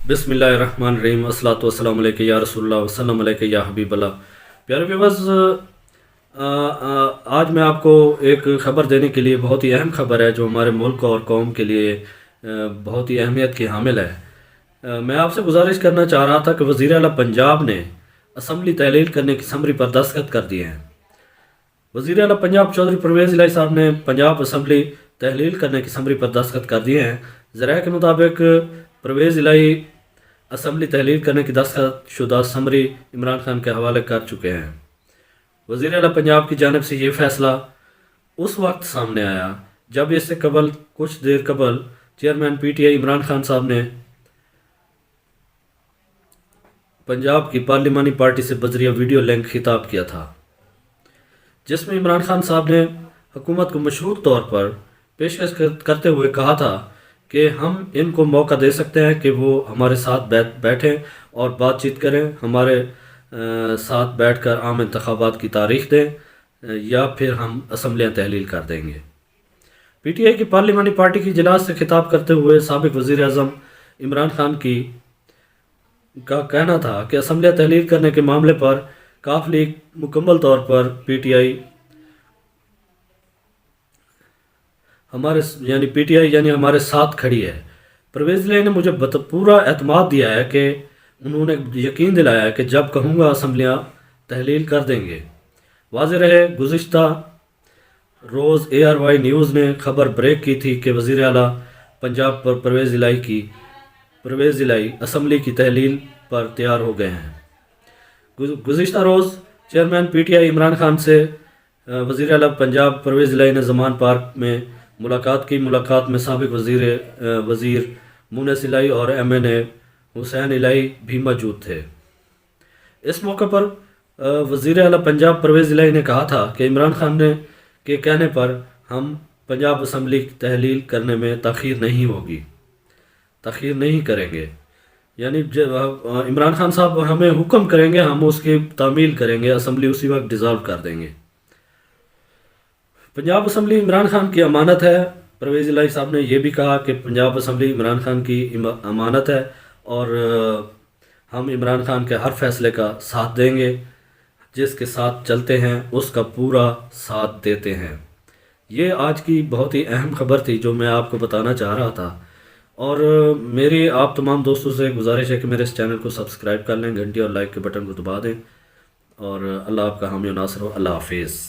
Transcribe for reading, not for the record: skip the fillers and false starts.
بسم اللہ الرحمن الرحیم الصلاۃ والسلام علیک یا رسول اللہ وسلم علیک یا حبیب اللہ۔ پیارے ویورز، آج میں آپ کو ایک خبر دینے کے لیے، بہت ہی اہم خبر ہے جو ہمارے ملک اور قوم کے لیے بہت ہی اہمیت کی حامل ہے۔ میں آپ سے گزارش کرنا چاہ رہا تھا کہ وزیر اعلیٰ پنجاب نے اسمبلی تحلیل کرنے کی سمری پر دستخط کر دیے ہیں۔ وزیر اعلیٰ پنجاب چودھری پرویز الہی صاحب نے پنجاب اسمبلی تحلیل کرنے کی سمری پر دستخط کر دیے ہیں۔ ذرائع کے مطابق پرویز الہی اسمبلی تحلیل کرنے کی دستخط شدہ سمری عمران خان کے حوالے کر چکے ہیں۔ وزیر اعلیٰ پنجاب کی جانب سے یہ فیصلہ اس وقت سامنے آیا جب اس سے قبل کچھ دیر قبل chairman P T I Imran Khan صاحب نے پنجاب کی پارلیمانی پارٹی سے بذریعہ ویڈیو لنک خطاب کیا تھا، جس میں عمران خان صاحب نے حکومت کو مشروط طور پر پیشکش کرتے ہوئے کہا تھا کہ ہم ان کو موقع دے سکتے ہیں کہ وہ ہمارے ساتھ بیٹھیں اور بات چیت کریں، ہمارے ساتھ بیٹھ کر عام انتخابات کی تاریخ دیں، یا پھر ہم اسمبلیاں تحلیل کر دیں گے۔ پی ٹی آئی کی پارلیمانی پارٹی کی اجلاس سے خطاب کرتے ہوئے سابق وزیر اعظم عمران خان کا کہنا تھا کہ اسمبلیاں تحلیل کرنے کے معاملے پر کاف لیگ مکمل طور پر پی ٹی آئی ہمارے ساتھ کھڑی ہے۔ پرویز الہی نے مجھے پورا اعتماد دیا ہے کہ انہوں نے یقین دلایا ہے کہ جب کہوں گا اسمبلیاں تحلیل کر دیں گے۔ واضح رہے، گزشتہ روز ARY نیوز نے خبر بریک کی تھی کہ وزیر اعلیٰ پنجاب پر پرویز الہی اسمبلی کی تحلیل پر تیار ہو گئے ہیں۔ گزشتہ روز chairman P T I Imran Khan سے وزیر اعلیٰ پنجاب پرویز الہی نے زمان پارک میں ملاقات میں سابق وزیر مونس الہی اور MNA حسین الہی بھی موجود تھے۔ اس موقع پر وزیر اعلیٰ پنجاب پرویز الہی نے کہا تھا کہ عمران خان کے کہنے پر ہم پنجاب اسمبلی تحلیل کرنے میں تاخیر نہیں کریں گے، یعنی عمران خان صاحب ہمیں حکم کریں گے، ہم اس کی تعمیل کریں گے، اسمبلی اسی وقت ڈیزالو کر دیں گے۔ پنجاب اسمبلی عمران خان کی امانت ہے۔ پرویز الہی صاحب نے یہ بھی کہا کہ پنجاب اسمبلی عمران خان کی امانت ہے اور ہم عمران خان کے ہر فیصلے کا ساتھ دیں گے، جس کے ساتھ چلتے ہیں اس کا پورا ساتھ دیتے ہیں۔ یہ آج کی بہت ہی اہم خبر تھی جو میں آپ کو بتانا چاہ رہا تھا، اور میری آپ تمام دوستوں سے گزارش ہے کہ میرے اس چینل کو سبسکرائب کر لیں، گھنٹی اور لائک کے بٹن کو دبا دیں، اور اللہ آپ کا حامی و ناصر ہو۔ اللہ حافظ۔